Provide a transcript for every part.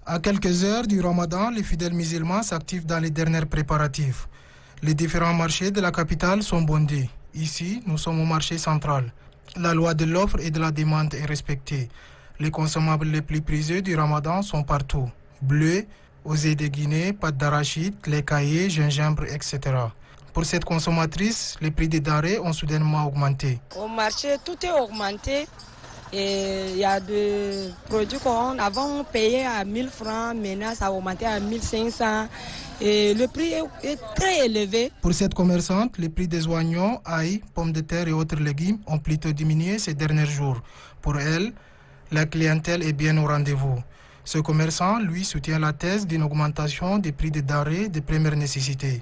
À quelques heures du Ramadan, les fidèles musulmans s'activent dans les derniers préparatifs. Les différents marchés de la capitale sont bondés. Ici, nous sommes au marché central. La loi de l'offre et de la demande est respectée. Les consommables les plus prisés du Ramadan sont partout. Bleu, osé de Guinée, pâte d'arachide, lait caillé, gingembre, etc. Pour cette consommatrice, les prix des denrées ont soudainement augmenté. Au marché, tout est augmenté. Et il y a des produits qu'on avant payait à 1000 francs, maintenant ça a augmenté à 1500. Et le prix est très élevé. Pour cette commerçante, les prix des oignons, ail, pommes de terre et autres légumes ont plutôt diminué ces derniers jours. Pour elle, la clientèle est bien au rendez-vous. Ce commerçant, lui, soutient la thèse d'une augmentation des prix des denrées de première nécessité.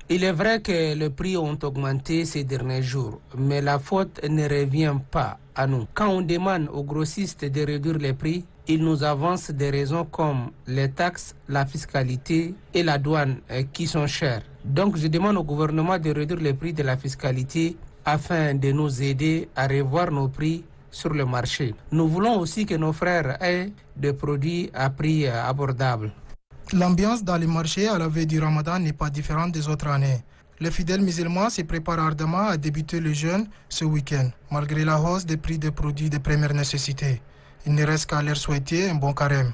Il est vrai que les prix ont augmenté ces derniers jours, mais la faute ne revient pas à nous. Quand on demande aux grossistes de réduire les prix, ils nous avancent des raisons comme les taxes, la fiscalité et la douane qui sont chères. Donc je demande au gouvernement de réduire les prix de la fiscalité afin de nous aider à revoir nos prix sur le marché. Nous voulons aussi que nos frères aient des produits à prix abordables. L'ambiance dans les marchés à la veille du Ramadan n'est pas différente des autres années. Les fidèles musulmans se préparent ardemment à débuter le jeûne ce week-end, malgré la hausse des prix des produits de première nécessité. Il ne reste qu'à leur souhaiter un bon carême.